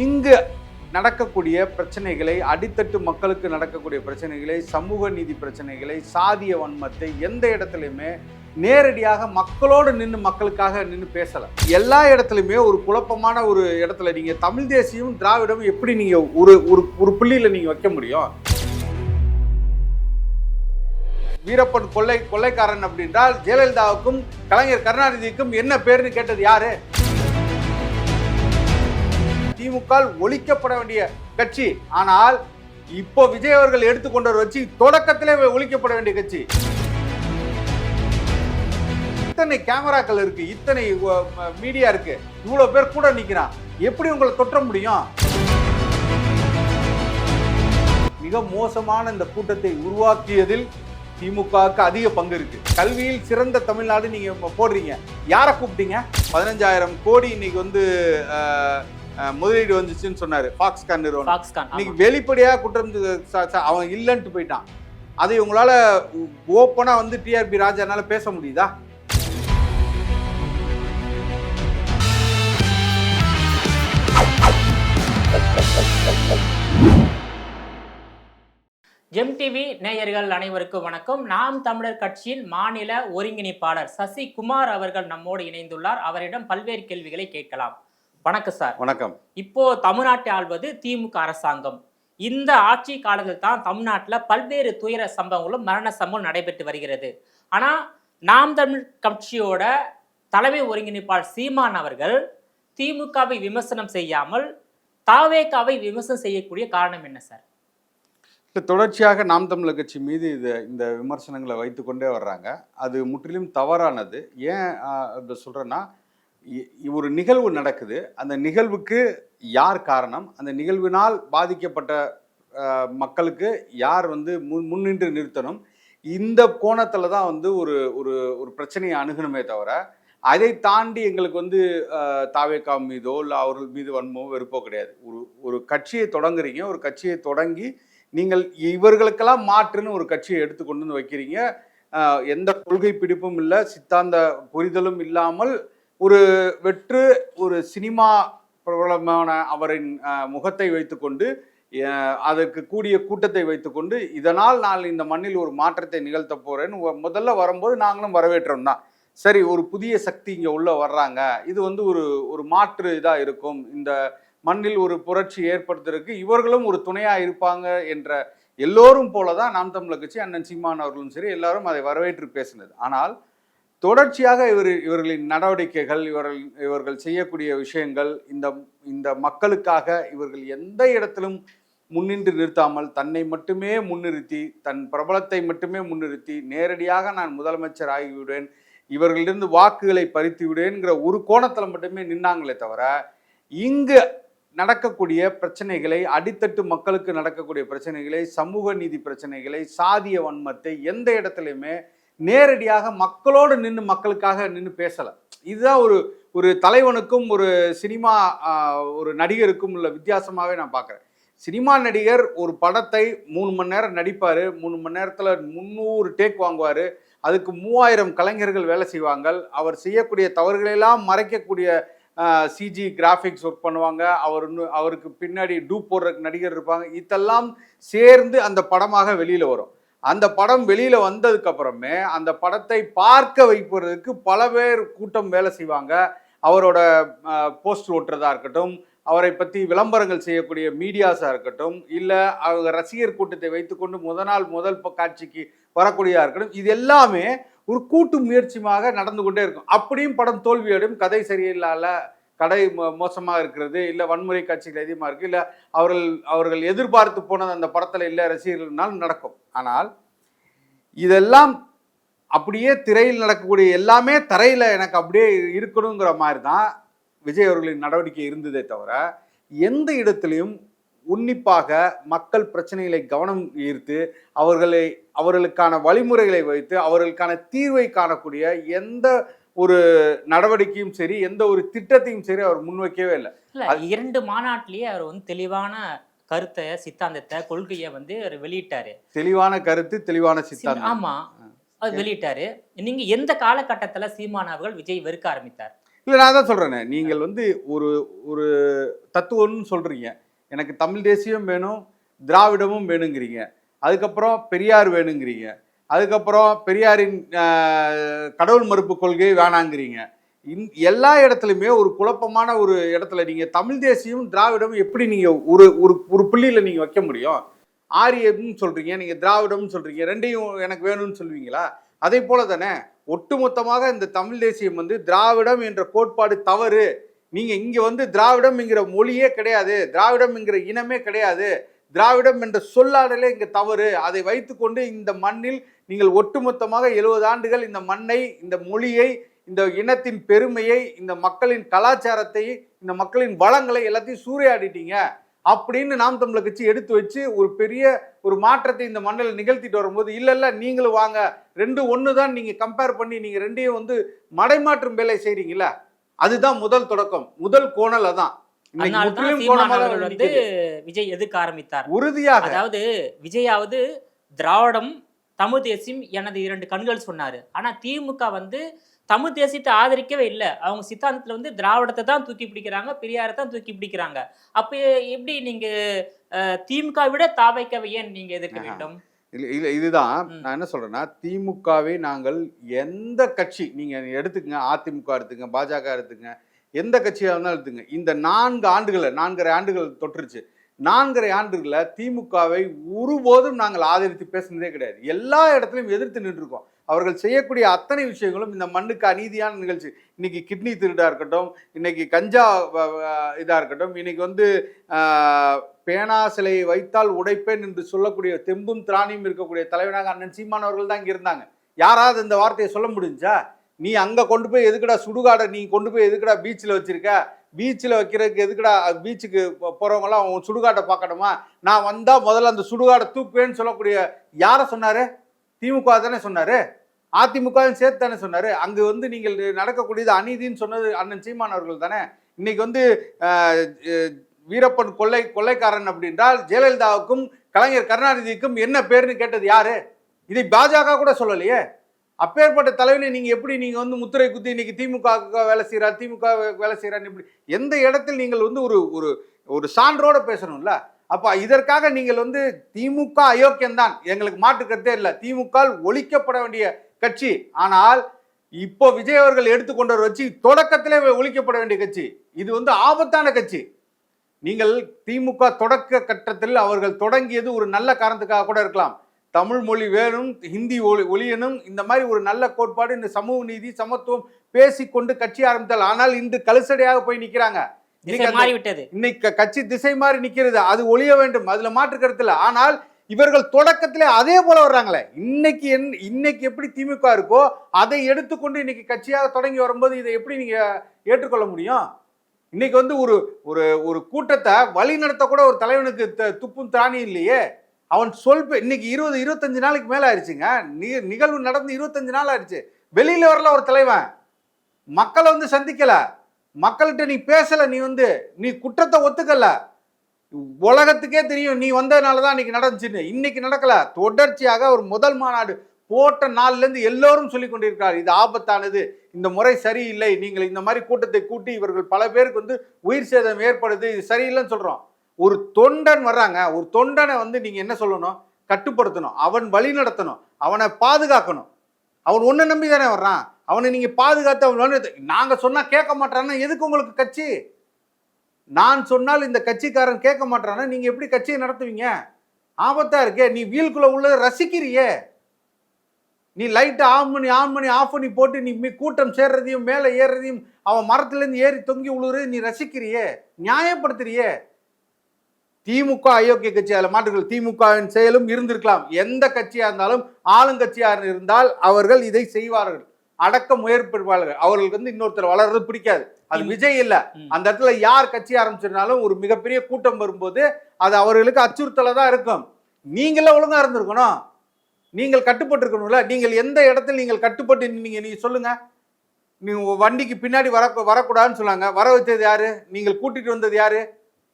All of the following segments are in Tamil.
இங்கு நடக்கக்கூடிய பிரச்சனைகளை, அடித்தட்டு மக்களுக்கு நடக்கக்கூடிய பிரச்சனைகளை, சமூக நீதி பிரச்சனைகளை, சாதிய வன்மத்தை எந்த இடத்துலையுமே நேரடியாக மக்களோடு நின்று மக்களுக்காக நின்று பேசல. எல்லா இடத்துலையுமே ஒரு குழப்பமான ஒரு இடத்துல நீங்க தமிழ் தேசியம் திராவிடம் எப்படி நீங்க ஒரு ஒரு புள்ளியில நீங்க வைக்க முடியும்? வீரப்பன் கொள்ளைக்காரன் அப்படின்றால் ஜெயலலிதாவுக்கும் கலைஞர் கருணாநிதிக்கும் என்ன பேருன்னு கேட்டது யாரு? திமுக ஒழிக்கப்பட வேண்டிய கட்சி. ஆனால் இப்போ விஜய் அவர்கள் எடுத்துக்கொண்டவர் வச்சு தொடக்கத்திலே ஒழிக்கப்பட வேண்டிய கட்சி. இத்தனை கேமராக்கள் இருக்கு, இத்தனை மீடியா இருக்கு, இவ்வளவு பேர் கூட நிக்கிறான், எப்படி உங்களை தொற்ற முடியும்? மிக மோசமான இந்த கூட்டத்தை உருவாக்கியதில் திமுகவுக்கு அதிக பங்கு இருக்கு. கல்வியில் சிறந்த தமிழ்நாடு நீங்க போடுறீங்க, யாரை கூப்பிட்டீங்க? 15,000 கோடி இன்னைக்கு முதலீடு வந்துச்சுன்னு சொன்னாரு ஃபாக்ஸ்கான் நிறுவனம். இன்னைக்கு வெளிப்படையா குற்றம் அவன் இல்லைன்ட்டு போயிட்டான். அதை உங்களால ஓப்பனா டிஆர்பி ராஜானால பேச முடியுதா? ஜெம் டிவி நேயர்கள் அனைவருக்கும் வணக்கம். நாம் தமிழர் கட்சியின் மாநில ஒருங்கிணைப்பாளர் சசிகுமார் அவர்கள் நம்மோடு இணைந்துள்ளார். அவரிடம் பல்வேறு கேள்விகளை கேட்கலாம். வணக்கம் சார். வணக்கம். இப்போ தமிழ்நாட்டை ஆள்வது திமுக அரசாங்கம். இந்த ஆட்சி காலத்தில் தான் தமிழ்நாட்டில் பல்வேறு துயர சம்பவங்களும் மரண சம்பவம் நடைபெற்று வருகிறது. ஆனா நாம் தமிழ் கட்சியோட தலைமை ஒருங்கிணைப்பாளர் சீமான் அவர்கள் திமுகவை விமர்சனம் செய்யாமல் தாவேகாவை விமர்சனம் செய்யக்கூடிய காரணம் என்ன சார்? தொடர்ச்சியாக நாம் தமிழர் கட்சி மீது இந்த விமர்சனங்களை வைத்துக்கொண்டே வர்றாங்க. அது முற்றிலும் தவறானது. ஏன் சொல்கிறேன்னா, ஒரு நிகழ்வு நடக்குது, அந்த நிகழ்வுக்கு யார் காரணம், அந்த நிகழ்வினால் பாதிக்கப்பட்ட மக்களுக்கு யார் முன்னின்று நிறுத்தணும், இந்த கோணத்தில் தான் ஒரு ஒரு ஒரு பிரச்சனையை அணுகணுமே தவிர, அதை தாண்டி எங்களுக்கு தாவேகா மீதோ இல்லை அவர்கள் மீது வன்மோ வெறுப்போ கிடையாது. ஒரு கட்சியை தொடங்குறீங்க, ஒரு கட்சியை தொடங்கி நீங்கள் இவர்களுக்கெல்லாம் மாற்றுன்னு ஒரு கட்சியை எடுத்து கொண்டு வந்து வைக்கிறீங்க. எந்த கொள்கை பிடிப்பும் இல்லை, சித்தாந்த புரிதலும் இல்லாமல் ஒரு சினிமா பிரபலமான அவரின் முகத்தை வைத்துக்கொண்டு, அதற்கு கூடிய கூட்டத்தை வைத்துக்கொண்டு, இதனால் நான் இந்த மண்ணில் ஒரு மாற்றத்தை நிகழ்த்த போறேன்னு முதல்ல வரும்போது நாங்களும் வரவேற்றோம் தான். சரி, ஒரு புதிய சக்தி இங்கே உள்ள வர்றாங்க, இது ஒரு மாற்று இதாக இருக்கும், இந்த மண்ணில் ஒரு புரட்சி ஏற்படுத்துறதுக்கு இவர்களும் ஒரு துணையா இருப்பாங்க என்ற எல்லோரும் போலதான் நாம் தமிழர் கட்சி, அண்ணன் சீமான் அவர்களும் சரி எல்லாரும் அதை வரவேற்று பேசினது. ஆனால் தொடர்ச்சியாக இவர்களின் நடவடிக்கைகள், இவர்கள் செய்யக்கூடிய விஷயங்கள், இந்த மக்களுக்காக இவர்கள் எந்த இடத்திலும் முன்னின்று நிறுத்தாமல் தன்னை மட்டுமே முன்னிறுத்தி, தன் பிரபலத்தை மட்டுமே முன்னிறுத்தி, நேரடியாக நான் முதலமைச்சர் ஆகிவிடுவேன், இவர்களிலிருந்து வாக்குகளை பறித்து விடுவேன்கிற ஒரு கோணத்துல மட்டுமே நின்னாங்களே தவிர, இங்கு நடக்கக்கூடிய பிரச்சனைகளை, அடித்தட்டு மக்களுக்கு நடக்கக்கூடிய பிரச்சனைகளை, சமூக நீதி பிரச்சனைகளை, சாதிய வன்மத்தை எந்த இடத்துலையுமே நேரடியாக மக்களோடு நின்று மக்களுக்காக நின்று பேசல. இதுதான் ஒரு தலைவனுக்கும் ஒரு சினிமா ஒரு நடிகருக்கும் உள்ள வித்தியாசமாகவே நான் பார்க்குறேன். சினிமா நடிகர் ஒரு படத்தை 3 மணி நேரம் நடிப்பார், 3 மணி நேரத்தில் 300 டேக் வாங்குவார், அதுக்கு 3000 கலைஞர்கள் வேலை செய்வாங்க, அவர் செய்யக்கூடிய தவறுகளெல்லாம் மறைக்கக்கூடிய சிஜி கிராஃபிக்ஸ் ஒர்க் பண்ணுவாங்க, அவருக்கு பின்னாடி டூப் போடுறதுக்கு நடிகர் இருப்பாங்க, இதெல்லாம் சேர்ந்து அந்த படமாக வெளியில் வரும். அந்த படம் வெளியில் வந்ததுக்கு அப்புறமே அந்த படத்தை பார்க்க வைப்பதற்கு பல பேர் கூட்டம் வேலை செய்வாங்க. அவரோட போஸ்டர் ஓட்டுறதா இருக்கட்டும், அவரை பற்றி விளம்பரங்கள் செய்யக்கூடிய மீடியாஸாக இருக்கட்டும், இல்லை அவங்க ரசிகர் கூட்டத்தை வைத்துக்கொண்டு முதல் காட்சிக்கு வரக்கூடியதாக இருக்கட்டும், இது எல்லாமே ஒரு கூட்டு முயற்சியாக நடந்து கொண்டே இருக்கும். அப்படியும் படம் தோல்வியோடும், கதை சரியில்லாத, கடை மோசமாக இருக்கிறது, இல்லை வன்முறை காட்சிகள் அதிகமாக இருக்குது, இல்லை அவர்கள் எதிர்பார்த்து போனது அந்த படத்தில் இல்லை ரசிகர்கள்னால் நடக்கும். ஆனால் இதெல்லாம் அப்படியே திரையில் நடக்கக்கூடிய எல்லாமே தரையில் எனக்கு அப்படியே இருக்கணுங்கிற மாதிரி தான் விஜய் அவர்களின் நடவடிக்கை இருந்ததே தவிர, எந்த இடத்துலையும் உன்னிப்பாக மக்கள் பிரச்சனைகளை கவனம் ஈர்த்து அவர்களுக்கான வழிமுறைகளை வைத்து அவர்களுக்கான தீர்வை காணக்கூடிய எந்த ஒரு நடவடிக்கையும் சரி, எந்த ஒரு திட்டத்தையும் சரி அவர் முன்வைக்கவே இல்லை. 2 மாநாட்டிலேயே அவர் தெளிவான கருத்தை, சித்தாந்தத்தை, கொள்கையை அவர் வெளியிட்டாரு. தெளிவான கருத்து, தெளிவான சித்தாந்தம். ஆமா, அது வெளியிட்டாரு. நீங்க எந்த காலகட்டத்துல சீமான் அவர்கள் விஜய் வெறுக்க ஆரம்பித்தார்? இல்லை, நான் தான் சொல்றேன், நீங்கள் ஒரு தத்துவம்னு சொல்றீங்க. எனக்கு தமிழ் தேசியம் வேணும், திராவிடமும் வேணுங்கிறீங்க. அதுக்கப்புறம் பெரியார் வேணுங்கிறீங்க. அதுக்கப்புறம் பெரியாரின் கடவுள் மறுப்பு கொள்கை வேணாங்கிறீங்க. எல்லா இடத்துலையுமே ஒரு குழப்பமான ஒரு இடத்துல நீங்க தமிழ் தேசியம் திராவிடம் எப்படி நீங்க ஒரு ஒரு ஒரு புள்ளியில நீங்க வைக்க முடியும்? ஆரியம்னு சொல்றீங்க, நீங்க திராவிடம்னு சொல்றீங்க, ரெண்டையும் எனக்கு வேணும்னு சொல்லுவீங்களா? அதே போல தானே ஒட்டுமொத்தமாக இந்த தமிழ் தேசியம் வந்து திராவிடம் என்ற கோட்பாடு தவறு. நீங்க இங்க வந்து திராவிடம் என்கிற மொழியே கிடையாது, திராவிடம் என்கிற இனமே கிடையாது, திராவிடம் என்ற சொல்லாடலே இங்க தவறு. அதை வைத்துக்கொண்டு இந்த மண்ணில் நீங்கள் ஒட்டுமொத்தமாக 70 ஆண்டுகள் இந்த மண்ணை, இந்த மொழியை, இந்த இனத்தின் பெருமையை, இந்த மக்களின் கலாச்சாரத்தை, இந்த மக்களின் வளங்களை எல்லாத்தையும் சூறையாடிட்டீங்க அப்படின்னு நாம் தமிழர் கட்சி எடுத்து வச்சு ஒரு பெரிய ஒரு மாற்றத்தை இந்த மண்ணில் நிகழ்த்திட்டு வரும்போது, இல்ல நீங்களும் வாங்க, ரெண்டு ஒன்று தான், நீங்க கம்பேர் பண்ணி நீங்க ரெண்டையும் வந்து மடைமாற்றும் வேலை செய்றீங்களா? அதுதான் முதல் தொடக்கம், முதல் கோணல். அதான் வந்து விஜய் எதுக்கு ஆரம்பித்தார் உறுதியாக. அதாவது விஜயாவது திராவிடம் தமிழ் தேசியம் எனது 2 கண்கள் சொன்னாரு. ஆனா திமுக வந்து தமிழ் தேசியத்தை ஆதரிக்கவே இல்லை. அவங்க சித்தாந்தத்துல வந்து திராவிடத்தை தான் தூக்கி பிடிக்கிறாங்க, பெரியாரை தான் தூக்கி பிடிக்கிறாங்க. அப்ப எப்படி நீங்க திமுக விட தாவைக்கவை ஏன் நீங்க எதிர்க்க வேண்டும்? இல்ல இதுதான் நான் என்ன சொல்றேன்னா, திமுகவை நாங்கள் எந்த கட்சி நீங்க எடுத்துக்கங்க, அதிமுக எடுத்துங்க, பாஜக எடுத்துங்க, எந்த கட்சியாக இருந்தாலும் எடுத்துங்க, இந்த 4 ஆண்டுகளை 4.5 ஆண்டுகள் தொற்றுச்சு. 4.5 ஆண்டுகளை திமுகவை ஒருபோதும் நாங்கள் ஆதரித்து பேசுனதே கிடையாது. எல்லா இடத்துலையும் எதிர்த்து நின்றுருக்கோம். அவர்கள் செய்யக்கூடிய அத்தனை விஷயங்களும் இந்த மண்ணுக்கு அநீதியான நிகழ்ச்சி. இன்னைக்கு கிட்னி திருடா இருக்கட்டும், இன்னைக்கு கஞ்சா இதா இருக்கட்டும், இன்னைக்கு வந்து பேனா சிலையை வைத்தால் உடைப்பேன் என்று சொல்லக்கூடிய தெம்பும் திராணியும் இருக்கக்கூடிய தலைவனாக அண்ணன் சீமான் அவர்கள் தான் இங்க இருந்தாங்க. யாராவது இந்த வார்த்தையை சொல்ல முடிஞ்சா? நீ அங்க கொண்டு போய் எதுக்குடா சுடுகாடை நீ கொண்டு போய் எதுக்குடா பீச்சில் வச்சிருக்க? பீச்சில் வைக்கிறதுக்கு எதுக்குடா பீச்சுக்கு போறவங்களாம் அவன் சுடுகாட்டை பார்க்கணுமா? நான் வந்தா முதல்ல அந்த சுடுகாடை தூக்குவேன்னு சொல்லக்கூடிய யாரை சொன்னாரு? திமுக தானே சொன்னாரு, அதிமுகவும் சேர்த்து தானே சொன்னாரு. அங்கு வந்து நீங்கள் நடக்கக்கூடியது அநீதின்னு சொன்னது அண்ணன் சீமான் அவர்கள் தானே. இன்னைக்கு வந்து வீரப்பன் கொள்ளைக்காரன் அப்படின்றால் ஜெயலலிதாவுக்கும் கலைஞர் கருணாநிதிக்கும் என்ன பேருன்னு கேட்டது யாரு? இதை பாஜக கூட சொல்லலையே. அப்பேற்பட்ட தலைவனை நீங்க எப்படி நீங்க வந்து முத்திரை குத்தி இன்னைக்கு திமுக வேலை செய்யறார், திமுக வேலை செய்யறான்னு இப்படி எந்த இடத்தில் நீங்கள் வந்து ஒரு ஒரு ஒரு சான்றோட பேசணும்ல. அப்ப இதற்காக நீங்கள் வந்து திமுக அயோக்கியம்தான், எங்களுக்கு மாற்று கருத்தே இல்லை, திமுக ஒழிக்கப்பட வேண்டிய கட்சி. ஆனால் இப்போ விஜய் அவர்கள் எடுத்துக்கொண்டவர் வச்சு தொடக்கத்திலே ஒழிக்கப்பட வேண்டிய கட்சி. இது வந்து ஆபத்தான கட்சி. நீங்கள் திமுக தொடக்க கட்டத்தில் அவர்கள் தொடங்கியது ஒரு நல்ல காரணத்துக்காக கூட இருக்கலாம். தமிழ் மொழி வேணும், ஹிந்தி ஒழியணும், இந்த மாதிரி ஒரு நல்ல கோட்பாடு, இந்த சமூக நீதி சமத்துவம் பேசிக்கொண்டு கட்சி ஆரம்பித்தால். ஆனால் இன்று கலுசடையாக போய் நிற்கிறாங்க. இன்னைக்கு கட்சி திசை மாறி நிக்கிறது, அது ஒழிய வேண்டும், அதுல மாற்று கருத்து இல்லை. ஆனால் இவர்கள் தொடக்கத்திலே அதே போல வர்றாங்களே. இன்னைக்கு எப்படி திமுக இருக்கோ அதை எடுத்துக்கொண்டு இன்னைக்கு கட்சியாக தொடங்கி வரும்போது இதை எப்படி நீங்க ஏற்றுக்கொள்ள முடியும்? இன்னைக்கு வந்து ஒரு ஒரு ஒரு கூட்டத்தை வழி நடத்த கூட ஒரு தலைவனுக்கு துப்பும் திராணி இல்லையே. அவன் இன்னைக்கு 20-25 நாளைக்கு மேல ஆயிடுச்சுங்க. நிகழ்வு நடந்து 25 நாள் ஆயிடுச்சு. வெளியில வரல ஒரு தலைவன், மக்களை வந்து சந்திக்கல, மக்கள்கிட்ட நீ பேசல, நீ குற்றத்தை ஒத்துக்கல. உலகத்துக்கே தெரியும் நீ வந்ததுனாலதான் இன்னைக்கு நடந்துச்சுன்னு. இன்னைக்கு நடக்கல. தொடர்ச்சியாக ஒரு முதல் மாநாடு போட்ட நாள்ல இருந்து எல்லோரும் சொல்லி கொண்டிருக்கிறார், இது ஆபத்தானது, இந்த முறை சரியில்லை, நீங்கள் இந்த மாதிரி கூட்டத்தை கூட்டி இவர்கள் பல பேருக்கு வந்து உயிர் சேதம் ஏற்படுது, இது சரியில்லைன்னு சொல்றோம். ஒரு தொண்டன் வர்றாங்க, ஒரு தொண்டனை வந்து நீங்க என்ன சொல்லணும்? கட்டுப்படுத்தணும், அவன் வழி நடத்தணும், அவனை பாதுகாக்கணும். அவன் ஒன்னு நம்பி தானே வர்றான், அவனை நீங்க பாதுகாத்து அவன் நாங்க சொன்னா கேட்க மாட்டான்னா எதுக்கு உங்களுக்கு கட்சி? நான் சொன்னால் இந்த கட்சிக்காரன் கேட்க மாட்டானா நீங்க எப்படி கட்சியை நடத்துவீங்க? ஆபத்தா இருக்கே. நீ வீலுக்குள்ள உள்ளதை ரசிக்கிறியே. நீ லைட்டை ஆஃப் பண்ணி போட்டு நீ கூட்டம் சேர்றதையும் மேலே ஏறுறதையும் அவன் மரத்துலேருந்து ஏறி தொங்கி விழுறது நீ ரசிக்கிறியே, நியாயப்படுத்துறியே. திமுக அயோக்கிய கட்சி, அதில் மாற்றுகள். திமுகவின் செயலும் இருந்திருக்கலாம். எந்த கட்சியா இருந்தாலும் ஆளுங்கட்சியாக இருந்தால் அவர்கள் இதை செய்வார்கள், அடக்க முயற்சிப்பார்கள். அவர்களுக்கு வந்து இன்னொருத்தர் வளர்றது பிடிக்காது. அது விஜய் இல்ல. அந்த இடத்துல யார் கட்சி ஆரம்பிச்சிருந்தாலும் ஒரு மிகப்பெரிய கூட்டம் வரும்போது அது அவர்களுக்கு அச்சுறுத்தல தான் இருக்கும். நீங்கள ஒழுங்கா இருந்திருக்கணும், நீங்கள் கட்டுப்பட்டு இருக்கணும்ல. நீங்கள் எந்த இடத்துல நீங்கள் கட்டுப்பட்டு நீங்க சொல்லுங்க. நீங்க வண்டிக்கு பின்னாடி வரக்கூடாதுன்னு சொன்னாங்க, வர வச்சது யாரு? நீங்கள் கூட்டிட்டு வந்தது யாரு?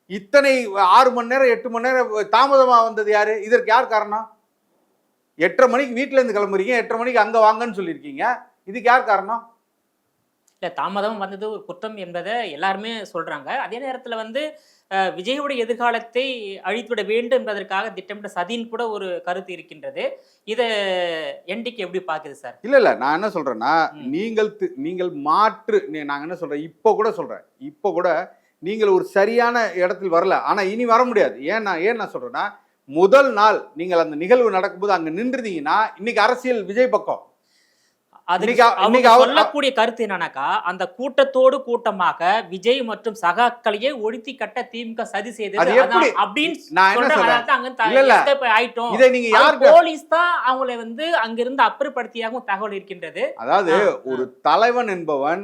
இத்தனை 6 மணி நேரம் 8 மணி நேரம் தாமதமாக வந்தது யாரு? இதற்கு யார் காரணம்? 8:30 மணிக்கு வீட்டுல இருந்து கிளம்புறீங்க, 8:30 மணிக்கு அங்க வாங்கன்னு சொல்லியிருக்கீங்க, இதுக்கு யார் காரணம்? இல்ல தாமதம் வந்தது ஒரு குற்றம் என்பதை எல்லாருமே சொல்றாங்க. அதே நேரத்துல வந்து விஜயுடைய எதிர்காலத்தை அழித்துவிட வேண்டும் என்பதற்காக திட்டமிட்ட சதின்னு கூட ஒரு கருத்து இருக்கின்றது. இத என்டிகே எப்படி பாக்குது சார்? இல்ல நான் என்ன சொல்றேன்னா, ம். நீங்கள் மாற்று நாங்க என்ன சொல்றேன், இப்போ கூட சொல்றேன். இப்போ கூட நீங்கள் ஒரு சரியான இடத்தில் வரல. ஆனா இனி வர முடியாது. ஏன் நான் சொல்றேன்னா, முதல் நாள் நீங்கள் அந்த நிகழ்வு நடக்கும்போது அங்க நின்றுதீங்கன்னா, இன்னைக்கு அரசியல் விஜய் பக்கம். அதுக்கு அவங்க இன்னைக்கு சொல்லக்கூடிய கருத்து என்னன்னாக்கா, அந்த கூட்டத்தோடு கூட்டமாக விஜய் மற்றும் சகாக்களையே ஒழித்து கட்ட திமுக சதி செய்தது. அது எப்படி அதான் அப்படின்னு நான் என்ன சொல்ற சொல்றேன், காலத்துல அங்க இல்ல எஸ்கேப் ஆயிட்டோம். இதை நீங்க அது யாருக்கு போலீஸ் தான் அவங்களை வந்து அங்கிருந்து அப்புறப்படுத்தியாகவும் தகவல் இருக்கின்றது. அதாவது ஒரு தலைவன் என்பவன்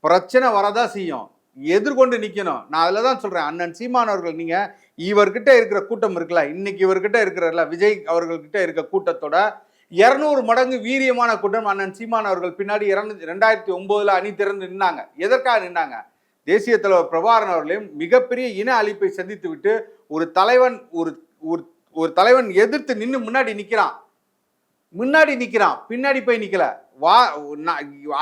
பிரச்சனை வரதா செய்யும், எதிர்கொண்டு நிக்கணும். நான் அதுல தான் சொல்றேன், அண்ணன் சீமான் அவர்கள், நீங்க இவர்கிட்ட இருக்கிற கூட்டம் இருக்குல்ல, இன்னைக்கு இவர்கிட்ட இருக்கிற விஜய் அவர்கள்கிட்ட இருக்க கூட்டத்தோட 200 மடங்கு வீரியமான கூட்டம் அண்ணன் சீமான் அவர்கள் பின்னாடி 2009 அணி திறந்து நின்னாங்க. எதற்காக நின்னாங்க? தேசிய தலைவர் பிரபாகரன் அவர்களையும் மிகப்பெரிய இன அழிப்பை சந்தித்து விட்டு ஒரு தலைவன் ஒரு தலைவன் எதிர்த்து நின்று முன்னாடி நிக்கிறான், பின்னாடி போய் நிக்கல.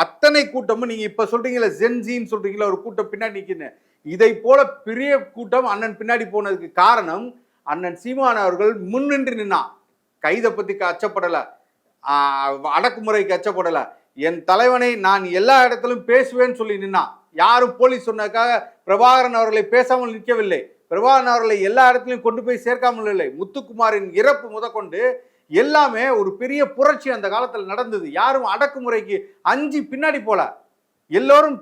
அத்தனை கூட்டமும் நீங்க இப்ப சொல்றீங்களா, ஜென்சின்னு சொல்றீங்களா, ஒரு கூட்டம் பின்னாடி நிக்குன்னு. இதை போல பெரிய கூட்டம் அண்ணன் பின்னாடி போனதுக்கு காரணம் அண்ணன் சீமான் அவர்கள் முன்னின்று நின்னான். கைதை பத்தி அச்சப்படல, அடக்குமுறைக்கு அச்சப்படல. என் தலைவனை நான் எல்லா இடத்திலும் பேசுவேன்னு சொல்லி நின்னான். யாரும் போலீஸ் சொன்னதுக்காக பிரபாகரன் அவர்களை பேசாமல் நிற்கவில்லை. பிரபாகரன் அவர்களை எல்லா இடத்திலும் கொண்டு போய் சேர்க்காமல் இல்லை. முத்துக்குமாரின் இறப்பு முதற்கொண்டு எல்லாமே ஒரு பெரிய புரட்சி அந்த காலத்தில் நடந்தது. யாரும் அடக்குமுறைக்கு அஞ்சி பின்னாடி போல, எல்லோரும்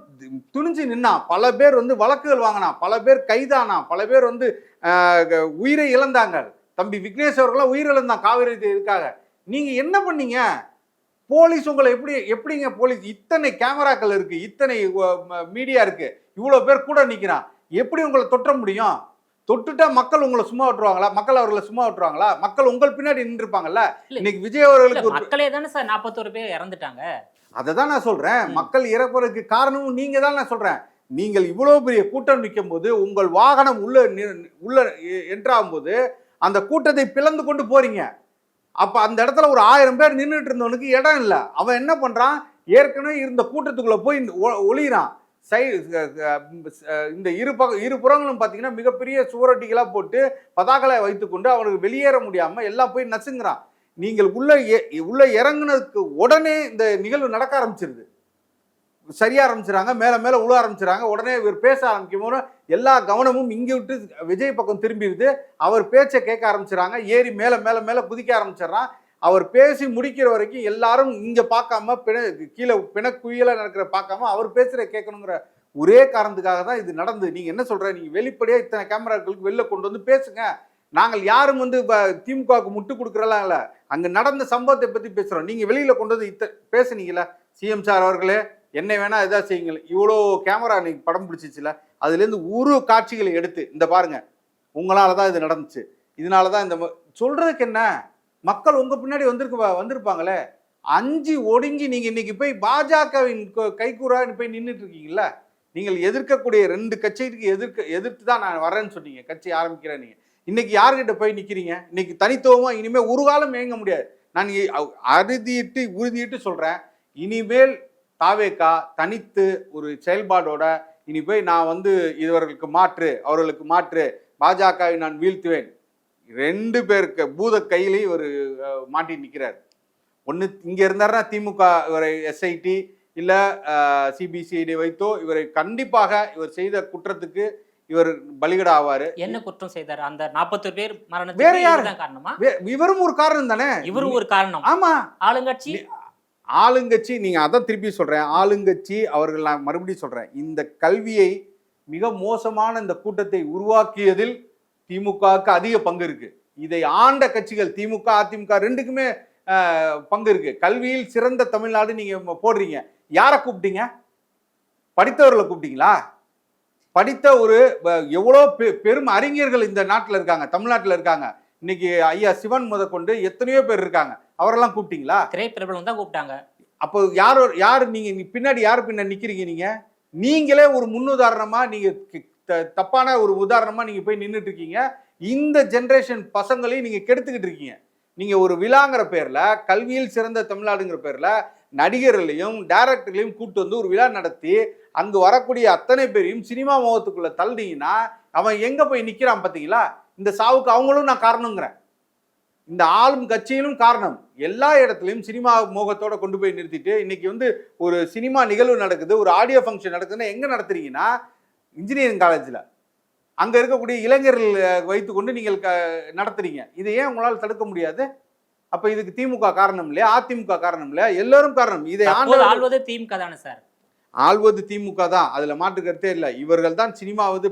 துணிஞ்சு நின்னா. பல பேர் வந்து வழக்குகள் வாங்கினா, பல பேர் கைதானா, பல பேர் வந்து உயிரை இழந்தாங்க. தம்பி விக்னேஷ் அவர்களாம் உயிரிழந்தான் காவிரி இதுக்காக. நீங்க என்ன பண்ணீங்க? போலீஸ் உங்களை எப்படிங்க போலீஸ், இத்தனை கேமராக்கள் இருக்கு, இத்தனை மீடியா இருக்கு, இவ்வளவு பேர் கூட நிக்கிறான், எப்படி உங்களை தொற்ற முடியும்? தொட்டுட்டா மக்கள் உங்களை சும்மா விட்டுருவாங்களா? மக்கள் அவர்களை சும்மா விட்டுருவாங்களா? மக்கள் உங்கள் பின்னாடி நின்று இருப்பாங்கல்ல. இன்னைக்கு விஜய் அவர்களுக்கு மக்களே தானே சார் 41 பேர் இறந்துட்டாங்க. அதை தான் நான் சொல்றேன். மக்கள் இறப்பதற்கு காரணமும் நீங்க தான். நான் சொல்றேன், நீங்கள் இவ்வளவு பெரிய கூட்டம் நிற்கும் போது உங்கள் வாகனம் உள்ள என்ட்ராகும் போது அந்த கூட்டத்தை பிளந்து கொண்டு போறீங்க. அப்ப அந்த இடத்துல ஒரு 1000 பேர் நின்றுட்டு இருந்தவனுக்கு இடம் இல்லை. அவன் என்ன பண்றான், ஏற்கனவே இருந்த கூட்டத்துக்குள்ள போய் ஒளிறான். இந்த இரு புறங்களும் பார்த்தீங்கன்னா மிகப்பெரிய சுவரொட்டிகளா போட்டு பதாகளை வைத்துக்கொண்டு அவனுக்கு வெளியேற முடியாம எல்லாம் போய் நசுங்குறான். நீங்கள் உள்ள இறங்குனதுக்கு உடனே இந்த நிகழ்வு நடக்க ஆரம்பிச்சிருது. சரியா ஆரம்பிச்சுறாங்க, மேல மேல உள்ள ஆரம்பிச்சுறாங்க. உடனே இவர் பேச ஆரம்பிக்கும் போது எல்லா கவனமும் இங்கே விட்டு விஜய் பக்கம் திரும்பிடுது. அவர் பேச்சை கேட்க ஆரம்பிச்சுறாங்க. ஏறி மேல மேல மேல குதிக்க ஆரம்பிச்சிடறான். அவர் பேசி முடிக்கிற வரைக்கும் எல்லாரும் இங்க பார்க்காம கீழே பிணக்குயில நடக்கிற பார்க்காம அவர் பேசுற கேட்கணுங்கிற ஒரே காரணத்துக்காக தான் இது நடந்தது. நீங்க என்ன சொல்ற, நீங்க வெளிப்படையா இத்தனை கேமராக்களுக்கு வெளில கொண்டு வந்து பேசுங்க. நாங்கள் யாரும் வந்து திமுகவுக்கு முட்டு கொடுக்குறலாம் இல்லை, அங்க நடந்த சம்பவத்தை பத்தி பேசுறோம். நீங்க வெளியில கொண்டு வந்து பேசுனீங்களா? சிஎம் சார் அவர்களே, என்ன வேணா இதாக செய்யுங்கள். இவ்வளோ கேமரா நீங்க படம் பிடிச்சிச்சுல, அதுலேருந்து ஒரு காட்சிகளை எடுத்து இந்த பாருங்க, உங்களால தான் இது நடந்துச்சு, இதனால தான் இந்த சொல்றதுக்கு என்ன, மக்கள் உங்க பின்னாடி வந்திருப்பாங்களே. அஞ்சு ஒடுங்கி நீங்க இன்னைக்கு போய் பாஜகவின் கைக்கூறா போய் நின்றுட்டு இருக்கீங்கல்ல. நீங்கள் எதிர்க்கக்கூடிய 2 கட்சிக்கு எதிர்த்து தான் நான் வரேன்னு சொன்னீங்க, கட்சி ஆரம்பிக்கிறேன். நீங்க இன்னைக்கு யார்கிட்ட போய் நிக்கிறீங்க? இன்னைக்கு தனித்துவமா இனிமே ஒரு காலம் இயங்க முடியாது. நான் உறுதியிட்டு சொல்றேன், இனிமேல் தாவேகா தனித்து ஒரு செயல்பாடோட இனி போய் நான் வந்து அவர்களுக்கு மாற்று பாஜகவை நான் வீழ்த்துவேன். 2 பேருக்கு பூத கையிலேயே ஒரு மாட்டி நிற்கிறார். ஒன்று இங்கே இருந்தாருன்னா திமுக இவரை எஸ்ஐடி இல்லை சிபிசிஐடி வைத்தோ இவரை கண்டிப்பாக இவர் செய்த குற்றத்துக்கு இவர் பலிகடா ஆவாரு. என்ன குற்றம் செய்தார்? அந்த 41 பேர் மரணத்துக்கு வேற யாரு காரணமா? இவரும் ஒரு காரணம் தானே. இவரும் ஒரு காரணம். ஆமா, ஆளுங்கட்சி நீங்க அதான் திருப்பி சொல்றேன், ஆளுங்கட்சி அவர்கள். நான் மறுபடியும் சொல்றேன், இந்த கல்வியை மிக மோசமான இந்த கூட்டத்தை உருவாக்கியதில் திமுகவுக்கு அதிக பங்கு இருக்கு. இதை ஆண்ட கட்சிகள் திமுக அதிமுக 2க்குமே பங்கு இருக்கு. கல்வியில் சிறந்த தமிழ்நாடு நீங்க போடுறீங்க, யாரை கூப்பிட்டீங்க? படித்தவர்களை கூப்பிட்டீங்களா? படித்த ஒரு எவ்வளோ பெரும் அறிஞர்கள் இந்த நாட்டில் இருக்காங்க, தமிழ்நாட்டில் இருக்காங்க. இன்னைக்கு ஐயா சிவன் முதற்கொண்டு எத்தனையோ பேர் இருக்காங்க, அவரெல்லாம் கூப்பிட்டீங்களா? திரைப்பிரபலம் தான் கூப்பிட்டாங்க. அப்போ யார் நீங்க பின்னாடி யார் பின்னாடி நிக்கிறீங்க? நீங்களே ஒரு முன்னுதாரணமா, நீங்க தப்பான ஒரு உதாரணமா நீங்க போய் நின்றுட்டு இருக்கீங்க. இந்த ஜெனரேஷன் பசங்களையும் நீங்க கெடுத்துக்கிட்டு இருக்கீங்க. நீங்க ஒரு விழாங்கிற பேர்ல, கல்வியில் சிறந்த தமிழ்நாடுங்கிற பேர்ல நடிகர்களையும் டைரக்டர்களையும் கூட்டு வந்து ஒரு விழா நடத்தி அங்கு வரக்கூடிய அத்தனை பேரையும் சினிமா முகத்துக்குள்ள தள்ளினீங்கன்னா அவன் எங்க போய் நிக்கிறான் பாத்தீங்களா? இந்த சாவுக்கு அவங்களும் நான் காரணங்கிறேன். இந்த ஆளும் கட்சியிலும் காரணம். எல்லா இடத்துலையும் சினிமா மோகத்தோட கொண்டு போய் நிறுத்திட்டு இன்னைக்கு வந்து ஒரு சினிமா நிகழ்வு நடக்குது, ஒரு ஆடியோ ஃபங்க்ஷன் நடக்குதுன்னா எங்க நடத்துறீங்கன்னா இன்ஜினியரிங் காலேஜில் அங்க இருக்கக்கூடிய இளைஞர்கள் வைத்துக்கொண்டு நீங்கள் நடத்துறீங்க. இதை ஏன் உங்களால் தடுக்க முடியாது? அப்ப இதுக்கு திமுக காரணம் இல்லையா? அதிமுக காரணம் இல்லையா? எல்லாரும் காரணம். இதை ஆள்வது திமுக தானே சார்? ஆள்வது திமுக தான், அதுல மாற்று கருத்தே இல்லை. இவர்கள் தான் சினிமாவது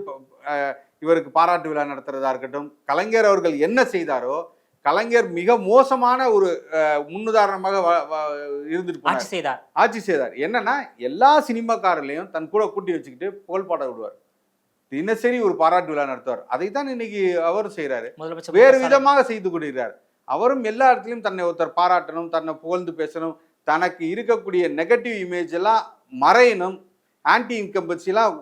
இவருக்கு பாராட்டு விழா நடத்துறதா இருக்கட்டும். கலைஞர் அவர்கள் என்ன செய்தாரோ, கலைஞர் மிக மோசமான ஒரு முன்னுதாரணமாக இருந்துட்டு ஆட்சி செய்தார். என்னன்னா எல்லா சினிமாக்காரர்களையும் தன் கூட கூட்டி வச்சுக்கிட்டு புகழ்பாட விடுவார். தினசரி ஒரு பாராட்டு விழா நடத்துவார். அதைத்தான் இன்னைக்கு அவர் செய்யறாரு. வேறு விதமாக செய்து கொண்டிருக்கிறார். அவரும் எல்லா இடத்துலையும் தன்னை ஒருத்தர் பாராட்டணும், தன்னை புகழ்ந்து பேசணும், தனக்கு இருக்கக்கூடிய நெகட்டிவ் இமேஜ் எல்லாம் மறையணும், ஆன்டி இன்கம்பன்சிலாம்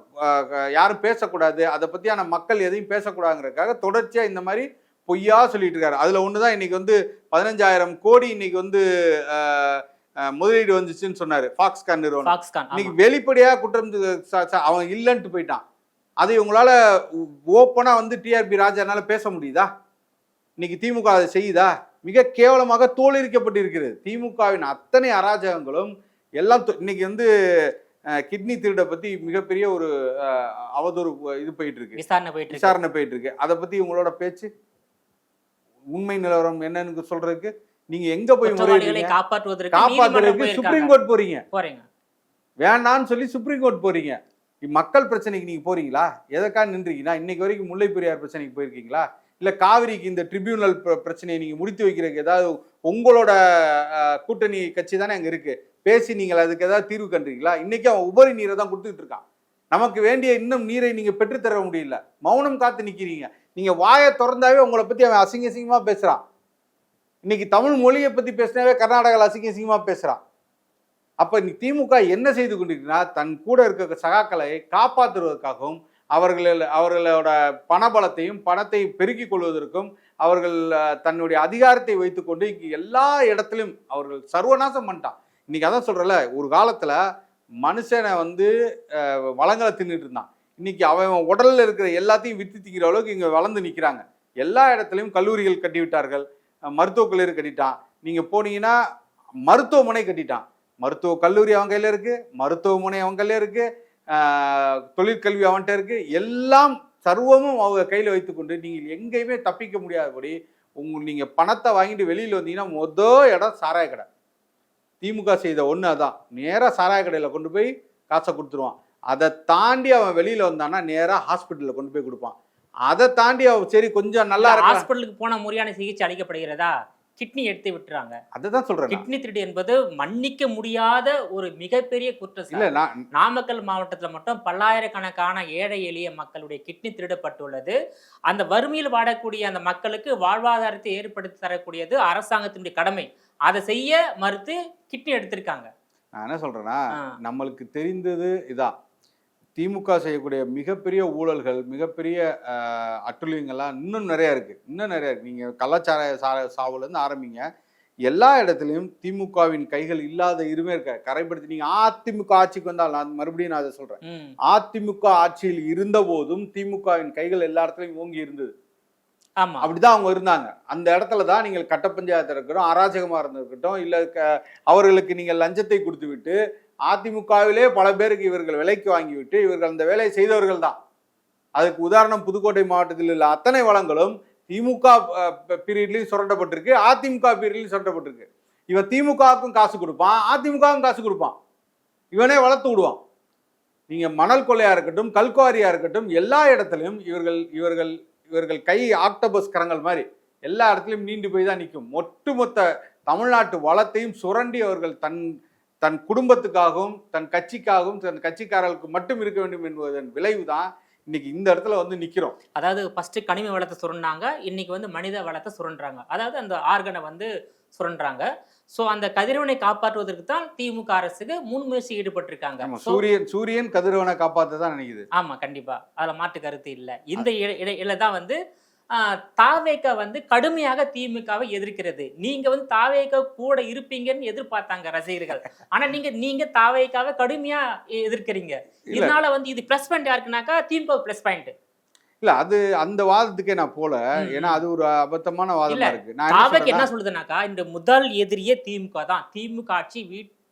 யாரும் பேசக்கூடாது, அதை பற்றியான மக்கள் எதையும் பேசக்கூடாதுங்கிறதுக்காக தொடர்ச்சியாக இந்த மாதிரி பொய்யா சொல்லிட்டு இருக்காரு. அதில் ஒன்று தான் இன்னைக்கு வந்து 15,000 கோடி இன்னைக்கு வந்து முதலீடு வந்துச்சுன்னு சொன்னார் ஃபாக்ஸ்கான் நிறுவனம். இன்னைக்கு வெளிப்படையாக குற்றம் அவன் இல்லைன்ட்டு போயிட்டான். அதை உங்களால் ஓப்பனாக வந்து டிஆர்பி ராஜானால பேச முடியுதா? இன்னைக்கு திமுக அதை செய்யுதா? மிக கேவலமாக தோலுரிக்கப்பட்டிருக்கிறது. திமுகவின் அத்தனை அராஜகங்களும் எல்லாம் இன்னைக்கு வந்து கிட்னி திருட பத்தி மிகப்பெரிய ஒரு அவதூறு இது போயிட்டு இருக்கு, விசாரணை போயிட்டு இருக்கு. அதை பத்தி உங்களோட பேச்சு, உண்மை நிலவரம் என்னன்னு சொல்றதுக்கு நீங்க எங்க போய் காப்பாற்றுவதற்கு சுப்ரீம் கோர்ட் போறீங்க. வேண்டான்னு சொல்லி சுப்ரீம் கோர்ட் போறீங்க. மக்கள் பிரச்சனைக்கு நீங்க போறீங்களா? எதற்காக நின்றீங்கன்னா? இன்னைக்கு வரைக்கும் முல்லை பெரியார் பிரச்சனைக்கு போயிருக்கீங்களா? இல்ல காவிரிக்கு இந்த ட்ரிபியூனல் பிரச்சனையை நீங்க முடித்து வைக்கிறதுக்கு ஏதாவது உங்களோட கூட்டணி கட்சி தானே அங்க இருக்கு, பேசி நீங்கள் அதுக்கு ஏதாவது தீர்வு கண்டீங்களா? இன்னைக்கு அவன் உபரி நீரை தான் கொடுத்துட்டு இருக்கான். நமக்கு வேண்டிய இன்னும் நீரை நீங்க பெற்றுத்தர முடியல, மௌனம் காத்து நிக்கிறீங்க. நீங்க வாயை திறந்தாவே உங்களை பத்தி அவன் அசிங்க அசிங்கமா பேசுறான். இன்னைக்கு தமிழ் மொழியை பத்தி பேசினாவே கர்நாடகாவில் அசிங்க அசிங்கமா பேசுறான். அப்ப திமுக என்ன செய்து கொண்டிருக்குன்னா, தன் கூட இருக்க சகாக்களை காப்பாற்றுவதற்காகவும் அவர்களோட பணபலத்தையும் பணத்தை பெருக்கிக் கொள்வதற்கும் அவர்கள் தன்னுடைய அதிகாரத்தை வைத்துக்கொண்டு இங்கு எல்லா இடத்திலும் அவர்கள் சர்வநாசம் பண்ணிட்டான். இன்னைக்கு அதான் சொல்றல, ஒரு காலத்துல மனுஷனை வந்து வளங்களை தின்னுட்டு இருந்தான். இன்னைக்கு அவன் உடல்ல இருக்கிற எல்லாத்தையும் வித்து திக்கிற அளவுக்கு இங்க வளர்ந்து நிக்கிறாங்க. எல்லா இடத்துலையும் கல்லூரிகள் கட்டி விட்டார்கள், மருத்துவக் கல்லூரி கட்டிட்டான். நீங்க போனீங்கன்னா மருத்துவமனை கட்டிட்டான். மருத்துவ கல்லூரி அவன் கையில இருக்கு, மருத்துவமனை அவன் கையில இருக்கு, தொழிற்கல்வி அவன்கிட்ட இருக்கு. எல்லாம் சர்வமும் அவங்க கையில வைத்துக்கொண்டு நீங்கள் எங்கேயுமே தப்பிக்க முடியாதபடி நீங்க பணத்தை வாங்கிட்டு வெளியில வந்தீங்கன்னா மொதல் இடம் சாராய கடை. திமுக செய்த ஒண்ணு அதான், நேரா சாராய கடையில கொண்டு போய் காசை கொடுத்துருவான். அதை தாண்டி அவன் வெளியில வந்தான்னா நேரா ஹாஸ்பிட்டல்ல கொண்டு போய் கொடுப்பான். அதை தாண்டி அவன் சரி கொஞ்சம் நல்லா ஹாஸ்பிட்டலுக்கு போன முறையான சிகிச்சை அளிக்கப்படுகிறதா? கிட்னி எடுத்து விட்டுறாங்க. அதுதான் சொல்றேன். கிட்னி திருடு என்பது மன்னிக்க முடியாத ஒரு மிகப்பெரிய குற்றம். நாமக்கல் மாவட்டத்தில் மட்டும் பல்லாயிரக்கணக்கான ஏழை எளிய மக்களுடைய கிட்னி திருடப்பட்டுள்ளது. அந்த வறுமையில் வாடக்கூடிய அந்த மக்களுக்கு வாழ்வாதாரத்தை ஏற்படுத்தி தரக்கூடியது அரசாங்கத்தினுடைய கடமை. அதை செய்ய மறுத்து கிட்னி எடுத்திருக்காங்க. நான் என்ன சொல்றேன்னா, நம்மளுக்கு தெரிந்தது இதான். திமுக செய்யக்கூடிய மிகப்பெரிய ஊழல்கள், மிகப்பெரிய அட்டுழியங்கள்லாம் இன்னும் நிறையா இருக்குது. நீங்கள் கள்ளச்சாராய சாவுலேருந்து ஆரம்பிங்க, எல்லா இடத்துலையும் திமுகவின் கைகள் இல்லாத இருமே இருக்க கரைப்படுத்தி. நீங்கள் அதிமுக ஆட்சிக்கு வந்தால், நான் மறுபடியும் அதை சொல்கிறேன், அதிமுக ஆட்சியில் இருந்த போதும் திமுகவின் கைகள் எல்லா இடத்துலையும் ஓங்கி இருந்தது. ஆமாம், அப்படிதான் அவங்க இருந்தாங்க. அந்த இடத்துல தான் நீங்கள் கட்ட பஞ்சாயத்து இருக்கட்டும், அராஜகமாக இருந்திருக்கட்டும், இல்லை அவர்களுக்கு நீங்கள் லஞ்சத்தை கொடுத்து விட்டு அதிமுகவிலே பல பேருக்கு இவர்கள் விலைக்கு வாங்கிவிட்டு இவர்கள் அந்த வேலையை செய்தவர்கள் தான். அதுக்கு உதாரணம் புதுக்கோட்டை மாவட்டத்தில் உள்ள அத்தனை வளங்களும் திமுக பீரியட்லையும் சுரண்டப்பட்டிருக்கு, அதிமுக பீரியட்லையும் சுரண்டப்பட்டிருக்கு. இவன் திமுகவுக்கும் காசு கொடுப்பான், அதிமுகவும் காசு கொடுப்பான், இவனே வளர்த்து விடுவான். நீங்க மணல் கொள்ளையா இருக்கட்டும், கல்குவாரியா இருக்கட்டும், எல்லா இடத்துலையும் இவர்கள் கை ஆக்டோபஸ் கரங்கள் மாதிரி எல்லா இடத்துலையும் நீண்டு போய் தான் நிற்கும். ஒட்டுமொத்த தமிழ்நாட்டு வளத்தையும் சுரண்டி அவர்கள் தன் குடும்பத்துக்காகவும் தன் கட்சிக்காகவும் தன் கட்சிக்காரர்களுக்கு மட்டும் இருக்க வேண்டும் என்பதன் விளைவு தான் இன்னைக்கு இந்த இடத்துல வந்து நிக்கிறோம். அதாவது ஃபர்ஸ்ட் கனிம வளத்தை சுரண்டாங்க, இன்னைக்கு வந்து மனித வளத்தை சுரண்டுறாங்க. அதாவது அந்த ஆர்கனை வந்து சுரண்டுறாங்க. ஸோ அந்த கதிரவனை காப்பாற்றுவதற்கு தான் திமுக அரசுக்கு முன்முயற்சி ஈடுபட்டிருக்காங்க. சூரியன் கதிரவனை காப்பாற்ற தான் நினைக்குது. ஆமா, கண்டிப்பா, அதுல மாற்று கருத்து இல்லை. இந்த இடையில தான் வந்து தாவேக வந்து கடுமையாக திமுகவை எதிர்க்கிறது. நீங்க வந்து தாவேக கூட இருப்பீங்கன்னு எதிர்பார்த்தாங்க ரசிகர்கள். ஆனா நீங்க தாவேகாவை கடுமையா எதிர்க்கிறீங்க. இல்ல இதனால வந்து இது பிளஸ் பாயிண்ட் யாருக்குனாக்கா திமுக பிளஸ் பாயிண்ட். இல்ல அது அந்த வாதத்துக்கே நான் போல. ம், ஏன்னா ம். அது ஒரு அபத்தமான இல்ல வாதமா இருக்கு. நான் என்ன தாவேக சொல்றேன்னா என்ன சொல்லுதுனாக்கா, இந்த முதல் எதிரியே திமுக தான். திமுக ஆட்சி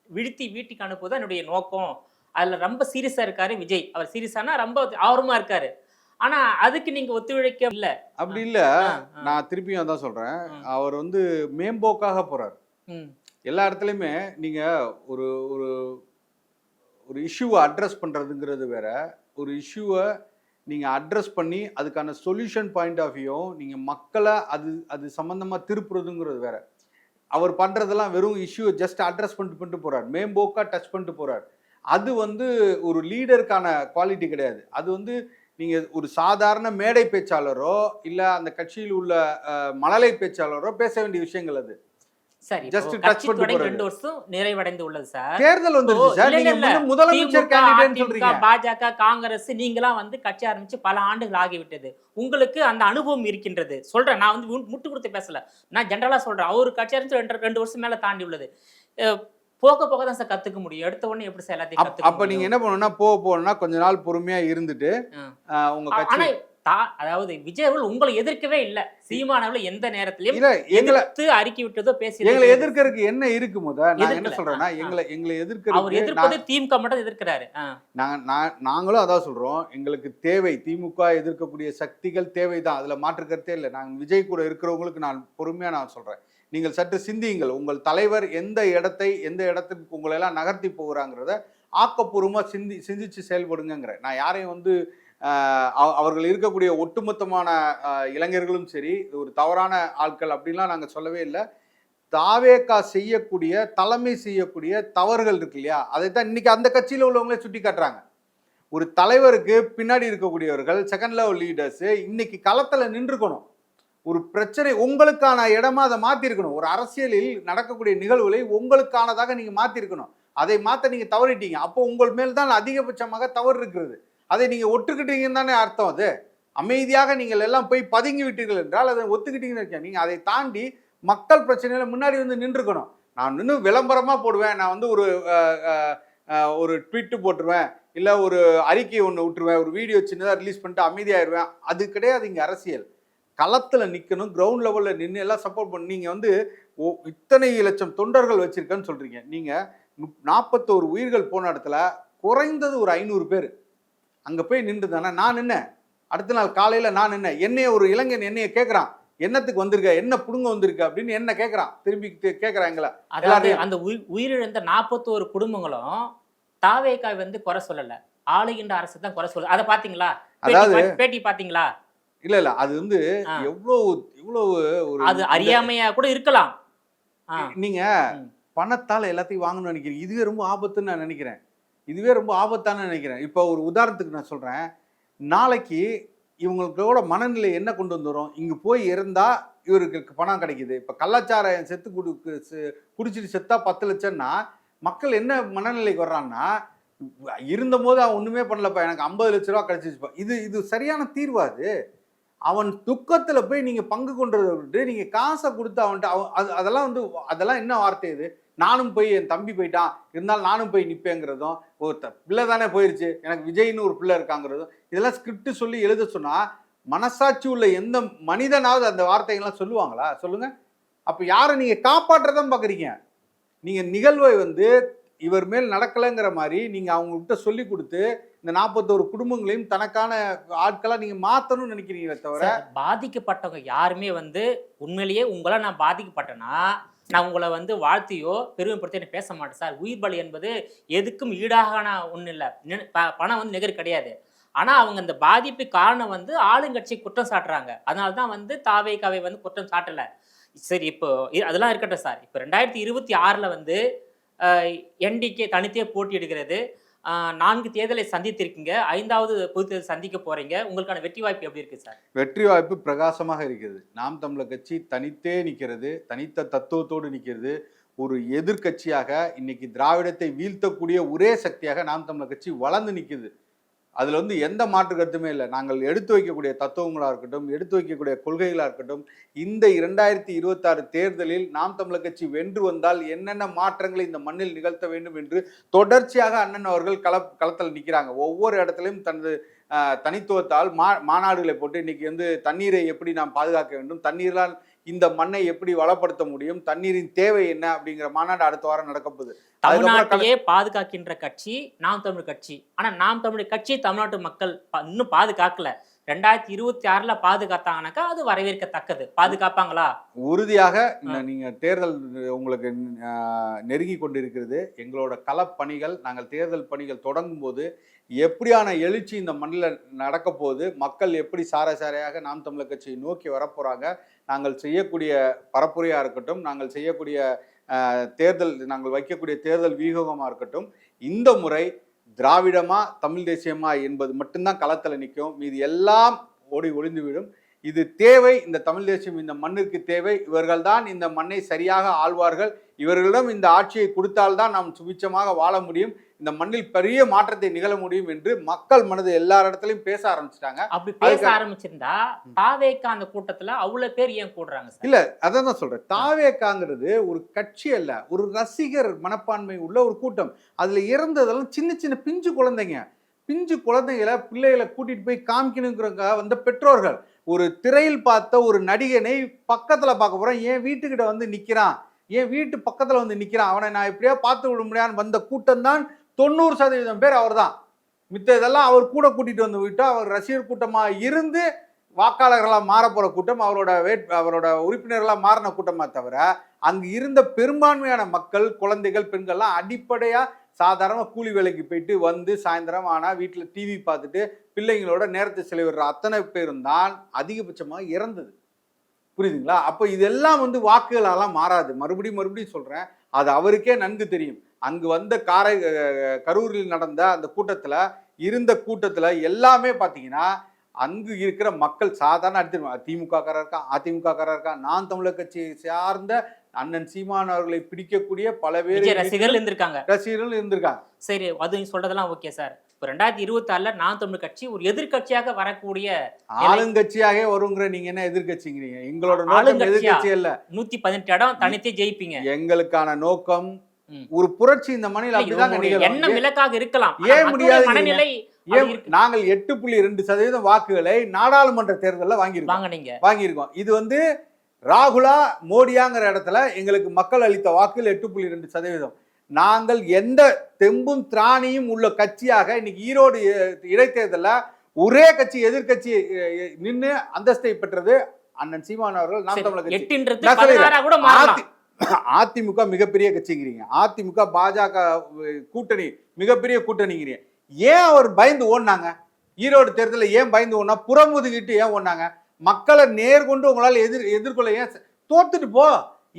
வீழ்த்தி வீட்டுக்கு அனுப்புவது என்னுடைய நோக்கம். அதுல ரொம்ப சீரியஸா இருக்காரு விஜய். அவர் சீரியஸானா ரொம்ப ஆர்வமா இருக்காரு. ஆனா அதுக்கு நீங்க ஒத்துழைக்க இல்ல. அப்படி இல்ல. ஆ, ஆ. நான் திருப்பியும் அதான் சொல்றேன். ம், அவர் வந்து மேம்போக்காக போறாரு. ம். எல்லா இடத்துலயுமே நீங்க ஒரு ஒரு ஒரு இஷ்யூவ அட்ரஸ் பண்றதுங்கிறது வேற. ஒரு இஷ்யூவ நீங்க அட்ரஸ் பண்ணி அதுக்கான சொல்யூஷன் பாயிண்ட் ஆஃப் வியூ நீங்க மக்கள அது அது சம்பந்தமா திருப்புறதுங்கிறது வேற. அவர் பண்றதெல்லாம் வெறும் இஷ்யூ ஜஸ்ட் அட்ரஸ் பண்ணிட்டு பண்ணிட்டு போறார். மேம்போக்கா டச் பண்ணிட்டு போறார். அது வந்து ஒரு லீடருக்கான குவாலிட்டி கிடையாது. அது வந்து நீங்க ஒரு சாதாரண மேடை பேச்சாளரோ இல்ல அந்த கட்சியில் உள்ள மழலை பேச்சாளரோ பேச வேண்டிய விஷயங்கள் அது. சரி. இப்போ ஜஸ்ட் டச் கட்சி பண்ணிட்டு தொடங்கி போறது. 2 வருஷம் நிறைவடைந்து உள்ளது சார். தேர்தல் இப்போ வந்துருச்சு சார். இல்ல, நீங்க இல்ல, இல்ல. முதலமைச்சர் திமுக, கேண்டிடேட்னு அதிமுக, சொல்றீங்க. பாஜக, காங்கிரஸ் நீங்கலாம் வந்து கட்சி ஆரம்பிச்சு பல ஆண்டுகள் ஆகிவிட்டது. உங்களுக்கு அந்த அனுபவம் இருக்கின்றது. சொல்றேன். நான் வந்து முட்டு குடுத்து பேசல. நான் ஜெனரலா சொல்றேன். அவரு கட்சி ஆரம்பிச்சு 2 வருஷம் மேல தாண்டி உள்ளது. அ போக போக தான் சார் கத்துக்க முடியும். எடுத்த உடனே எப்படி சார் எல்லாத்தையும் கத்துக்க அப்ப நீங்க முடியும்? என்ன பண்ணணும்னா போகணும்னா கொஞ்ச நாள் பொறுமையா இருந்துட்டு உங்க கட்சி ஆனா அதாவது விஜய் அவர்கள் உங்களை எதிர்க்கவே இல்ல. சீமான் அவர்கள் எந்த நேரத்திலும் இல்ல எங்களை எதிர்த்து அறிக்கை விட்டதோ பேசியதோ எங்களை கிடையாது. எதிர்க்கறதுக்கு என்ன இருக்கு நான் என்ன எதிர்க்கல. சொல்றேன்னா எங்களை அவர் எதிர்க்கறதுக்கு எதிர்ப்பது திமுக மட்டும் எதிர்க்கிறாரு. நாங்களும் அதான் சொல்றோம். எங்களுக்கு தேவை திமுக எதிர்க்கக்கூடிய சக்திகள் தேவைதான். அதுல மாற்று கருத்தே இல்லை. நான் விஜய் கூட இருக்கிறவங்களுக்கு நான் பொறுமையா நான் சொல்றேன். நீங்கள் சற்று சிந்தியுங்கள். உங்கள் தலைவர் எந்த இடத்துக்கு உங்களை எல்லாம் நகர்த்தி போகிறாங்கிறத ஆக்கப்பூர்வமா சிந்திச்சு செயல்படுங்கிறேன். நான் யாரையும் வந்து அவர்கள் இருக்கக்கூடிய ஒட்டுமொத்தமான இளைஞர்களும் சரி ஒரு தவறான ஆட்கள் அப்படின்லாம் நாங்கள் சொல்லவே இல்லை. தாவேகா செய்யக்கூடிய தலைமை செய்யக்கூடிய தவறுகள் இருக்கு இல்லையா, அதைத்தான் இன்னைக்கு அந்த கட்சியில் உள்ளவங்களே சுட்டி காட்டுறாங்க. ஒரு தலைவருக்கு பின்னாடி இருக்கக்கூடியவர்கள் செகண்ட் லெவல் லீடர்ஸ் இன்னைக்கு களத்துல நின்றுக்கணும். ஒரு பிரச்சனை உங்களுக்கான இடமா அதை மாத்திருக்கணும். ஒரு அரசியலில் நடக்கக்கூடிய நிகழ்வுகளை உங்களுக்கானதாக நீங்க மாத்திருக்கணும். அதை மாத்த நீங்க தவறிட்டீங்க. அப்போ உங்கள் மேல் தான் அதிகபட்சமாக தவறு இருக்கிறது. அதை நீங்க ஒட்டுக்கிட்டீங்கன்னு தானே அர்த்தம். அது அமைதியாக நீங்கள் எல்லாம் போய் பதுங்கி விட்டீர்கள் என்றால் அதை ஒத்துக்கிட்டீங்கன்னு நீங்க அதை தாண்டி மக்கள் பிரச்சனையில முன்னாடி வந்து நின்றுக்கணும். நான் இன்னும் விளம்பரமா போடுவேன். நான் வந்து ஒரு ட்வீட் போட்டுருவேன். இல்ல ஒரு அறிக்கை ஒன்று விட்டுருவேன். ஒரு வீடியோ சின்னதாக ரிலீஸ் பண்ணிட்டு அமைதியாயிருவேன். அது கிடையாது இங்க அரசியல். களத்துல நிக்கணும். கிரவுண்ட் லெவல்ல நின்று எல்லாம் சப்போர்ட் பண்ணி நீங்க வந்து இத்தனை லட்சம் தொண்டர்கள் வச்சிருக்கேன்னு சொல்றீங்க. நீங்க 41 உயிர்கள் போன இடத்துல குறைந்தது ஒரு 500 பேர் அங்க போய் நின்று தானே நான் நின்னேன். அடுத்த நாள் காலையில நான் நின்னேன். என்னைய ஒரு இளைஞன் என்னைய கேட்கறான், என்னத்துக்கு வந்திருக்க, என்ன புடுங்க வந்திருக்க அப்படின்னு என்ன கேட்கறான். திரும்பி கேட்கறான் எங்களை. அதாவது அந்த உயிரிழந்த 41 குடும்பங்களும் தாவேகா வந்து குறை சொல்லல. ஆளுகின்ற அரசு தான் குறை சொல்ல. அதை பாத்தீங்களா? அதாவது பேட்டி பாத்தீங்களா? இல்ல அது வந்து எவ்வளவு ஒரு அது அறியாமையா கூட இருக்கலாம். நீங்க பணத்தால எல்லாத்தையும் வாங்கணும்னு நினைக்கிறீங்க. இதுவே ரொம்ப ஆபத்துன்னு நான் நினைக்கிறேன். இதுவே ரொம்ப ஆபத்தான நினைக்கிறேன். இப்போ ஒரு உதாரணத்துக்கு நான் சொல்றேன். நாளைக்கு இவங்களோட மனநிலை என்ன கொண்டு வந்துடும்? இங்க போய் இருந்தா இவருக்கு பணம் கிடைக்குது. இப்ப கள்ளச்சாராயம் குடிச்சிட்டு செத்தா 10 லட்சம்னா மக்கள் என்ன மனநிலைக்கு வர்றான்னா, இருந்த போது அவன் ஒண்ணுமே பண்ணலப்பா, எனக்கு 50 லட்ச ரூபா கிடைச்சிச்சுப்பா. இது சரியான தீர்வா? அது அவன் துக்கத்துல போய் நீங்க பங்கு கொண்டதை விட்டு நீங்க காசை கொடுத்து அவன்கிட்ட அதெல்லாம் வந்து அதெல்லாம் என்ன வார்த்தை? இது நானும் போய் என் தம்பி போயிட்டான் இருந்தாலும் நானும் போய் நிற்பேங்கிறதும், ஒரு பிள்ளை தானே போயிருச்சு எனக்கு விஜய்னு ஒரு பிள்ளை இருக்காங்கிறதும், இதெல்லாம் ஸ்கிரிப்ட் சொல்லி எழுத சொன்னா மனசாட்சி உள்ள எந்த மனிதனாவது அந்த வார்த்தைகள்லாம் சொல்லுவாங்களா? சொல்லுங்க. அப்ப யாரை நீங்க காப்பாற்றதான் பாக்குறீங்க? நீங்க நிகழ்வை வந்து இவர் மேல் நடக்கலைங்கிற மாதிரி நீங்க அவங்க கிட்ட சொல்லி கொடுத்து இந்த 41 குடும்பங்களையும் தனக்கான ஆட்களா நீங்க மாத்தணும்னு நினைக்கிறீங்களே தவிர, பாதிக்கப்பட்டவங்க யாருமே வந்து உண்மையிலேயே உங்களை நான் பாதிக்கப்பட்டேன்னா நான் உங்களை வந்து வாழ்த்தியோ பெருமைப்படுத்தி பேச மாட்டேன் சார். உயிர் பலி என்பது எதுக்கும் ஈடாகான ஒன்றும் இல்லை. பணம் வந்து நிகர் கிடையாது. ஆனால் அவங்க இந்த பாதிப்பு காரணம் வந்து ஆளுங்கட்சி குற்றம் சாட்டுறாங்க. அதனால தான் வந்து தாவேகாவை வந்து குற்றம் சாட்டலை. சரி, இப்போ அதெல்லாம் இருக்கட்டும் சார். இப்போ 2026 வந்து என்டிகே தனித்தே போட்டியிடுகிறது. 4 தேர்தலை சந்தித்திருக்கீங்க. 5வது பொது தேர்தல் சந்திக்க போறீங்க. உங்களுக்கான வெற்றி வாய்ப்பு எப்படி இருக்கு சார்? வெற்றி வாய்ப்பு பிரகாசமாக இருக்கிறது. நாம் தமிழர் கட்சி தனித்தே நிற்கிறது, தனித்த தத்துவத்தோடு நிற்கிறது. ஒரு எதிர்கட்சியாக இன்னைக்கு திராவிடத்தை வீழ்த்தக்கூடிய ஒரே சக்தியாக நாம் தமிழர் கட்சி வளர்ந்து நிற்குது. அதுல வந்து எந்த மாற்று கருத்துமே இல்லை. நாங்கள் எடுத்து வைக்கக்கூடிய தத்துவங்களா இருக்கட்டும், எடுத்து வைக்கக்கூடிய கொள்கைகளா இருக்கட்டும், இந்த 2026 தேர்தலில் நாம் தமிழர் கட்சி வென்று வந்தால் என்னென்ன மாற்றங்களை இந்த மண்ணில் நிகழ்த்த வேண்டும் என்று தொடர்ச்சியாக அண்ணன் அவர்கள் களத்தில் நிற்கிறாங்க. ஒவ்வொரு இடத்துலையும் தனது தனித்துவத்தால் மாநாடுகளை போட்டு இன்னைக்கு வந்து தண்ணீரை எப்படி நாம் பாதுகாக்க வேண்டும், தண்ணீரால் இந்த மண்ணை எப்படி வளப்படுத்த முடியும், தண்ணீரின் தேவை என்ன அப்படிங்கிற மாநாடு அடுத்த வாரம் நடக்க போகுது. தமிழ்நாட்டையே பாதுகாக்கின்ற கட்சி நாம் தமிழ் கட்சி. ஆனா நாம் தமிழ் கட்சி தமிழ்நாட்டு மக்கள் இன்னும் பாதுகாக்கல. 2026ல பாதுகாத்தாங்கனாக்கா அது வரவேற்கத்தக்கது. பாதுகாப்பாங்களா? உறுதியாக நீங்க தேர்தல் உங்களுக்கு நெருங்கி கொண்டிருக்கிறது. எங்களோட களப்பணிகள், நாங்கள் தேர்தல் பணிகள் தொடங்கும் போது எப்படியான எழுச்சி இந்த மண்ணில் நடக்க போகுது, மக்கள் எப்படி சாரையாக நாம் தமிழர் கட்சியை நோக்கி வரப்போறாங்க, நாங்கள் செய்யக்கூடிய பரப்புரையா இருக்கட்டும், நாங்கள் செய்யக்கூடிய நாங்கள் வைக்கக்கூடிய தேர்தல் வியூகமாக இருக்கட்டும், இந்த முறை திராவிடமா தமிழ் தேசியமா என்பது மட்டும்தான் களத்தில் நிற்கும். மீது எல்லாம் ஓடி ஒளிந்துவிடும். இது தேவை, இந்த தமிழ் தேசியம் இந்த மண்ணிற்கு தேவை. இவர்கள் தான் இந்த மண்ணை சரியாக ஆள்வார்கள். இவர்களிடம் இந்த ஆட்சியை கொடுத்தால்தான் நாம் சுபிச்சமாக வாழ முடியும், இந்த மண்ணில் பெரிய மாற்றத்தை நிகழ முடியும் என்று மக்கள் மனது எல்லா இடத்துலயும் பேச ஆரம்பிச்சிட்டாங்க. அப்படி பேச ஆரம்பிச்சிருந்தா தாவேக்கா அந்த கூட்டத்துல அவ்வளவு பேர் ஏன் கூடுறாங்க? இல்ல, அதான் தான் சொல்றேன். தாவேக்காங்கிறது ஒரு கட்சி அல்ல, ஒரு ரசிகர் மனப்பான்மை உள்ள ஒரு கூட்டம். அதுல இறந்ததெல்லாம் சின்ன சின்ன பிஞ்சு குழந்தைங்க. பிஞ்சு குழந்தைகளை பிள்ளைகளை கூட்டிட்டு போய் காமிக்கணுங்கிறங்க வந்த பெற்றோர்கள். ஒரு திரையில் பார்த்த ஒரு நடிகனை பக்கத்துல பார்க்க போறோம், ஏன் வீட்டுக்கிட்ட வந்து நிக்கிறான், ஏன் வீட்டு பக்கத்துல வந்து நிக்கிறான், அவனை நான் எப்படியா பார்த்து விட முடியான்னு வந்த கூட்டம் தான் 90% பேர் அவர் தான். மித்த இதெல்லாம் அவர் கூட கூட்டிட்டு வந்து விட்டு அவர் ரசிகர் கூட்டமாக இருந்து வாக்காளர்களாக மாறப்போற கூட்டம், அவரோட உறுப்பினர்களாக மாறின கூட்டமாக தவிர அங்கு இருந்த பெரும்பான்மையான மக்கள், குழந்தைகள், பெண்கள்லாம் அடிப்படையா சாதாரண கூலி வேலைக்கு போயிட்டு வந்து சாயந்தரம் ஆனால் வீட்டில் டிவி பார்த்துட்டு பிள்ளைங்களோட நேரத்தை செலவிடுற அத்தனை பேரும் தான் அதிகபட்சமாக இறந்தது. புரியுதுங்களா? அப்போ இதெல்லாம் வந்து வாக்குகளெல்லாம் மாறாது. மறுபடியும் சொல்றேன், அது அவருக்கே நன்கு தெரியும். அங்கு வந்த கரூரில் நடந்த அந்த கூட்டத்தில் எல்லாமே பார்த்தீங்கன்னா அங்கு இருக்கிற மக்கள் சாதாரண திமுக காரர் இருக்கா, அதிமுக காரர் இருக்கா, நான் தமிழர் கட்சியை சார்ந்த அண்ணன் சீமான் அவர்களை பிடிக்கக்கூடிய பல பேர் ரசிகர்கள் இருந்திருக்காங்க. சரி, அது சொல்றதெல்லாம் ஓகே சார். இப்போ 2026ல நான் தமிழ் கட்சி ஒரு எதிர்கட்சியாக வரக்கூடிய ஆளுங்கட்சியாக வருங்கிற நீங்க என்ன எதிர்கட்சிங்கிறீங்க? எங்களோட நோக்கம் எதிர்கட்சி இல்ல. 118 இடம் தனித்தே ஜெயிப்பீங்க. எங்களுக்கான நோக்கம் ஒரு புரட்சி இந்த மண்ணில். அப்படிதான் என்ன விலக்காக இருக்கலாம், ஏன் முடியாது? மனநிலை நாங்கள் 8.2% வாக்குகளை நாடாளுமன்ற தேர்தலில் வாங்கியிருக்கோம். இது வந்து ராகுலா மோடியாங்கிற இடத்துல எங்களுக்கு மக்கள் அளித்த வாக்குகள் 8.2%. நாங்கள் எந்த தெம்பும் திராணியும் உள்ள கட்சியாக இன்னைக்கு ஈரோடு இடைத்தேர்தலில் ஒரே கட்சி எதிர்கட்சி நின்று அந்தஸ்தை பெற்றது அண்ணன் சீமான் அவர்கள். நாம் தமிழர் கட்சி. அதிமுக மிகப்பெரிய கட்சிங்கிறீங்க, அதிமுக பாஜக கூட்டணி மிகப்பெரிய கூட்டணிங்கிறீங்க. ஏன் அவர் பயந்து ஓடினாங்க? ஈரோடு தேர்தலில் ஏன் பயந்து ஓடினா? புறமுதுகிட்டு ஏன் ஓடினாங்க? மக்களை நேர்கொண்டு உங்களால் எதிர்கொள்ள ஏன் தோத்துட்டு போ,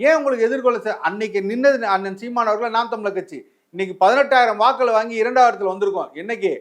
ஏன் உங்களுக்கு எதிர்கொள்ள? அன்னைக்கு நின்னது அண்ணன் சீமான் அவர்கள் நாம் தமிழர் கட்சி. இன்னைக்கு 18,000 வாக்களை வாங்கி 2வது இடத்துல வந்திருக்கோம். என்னைக்கு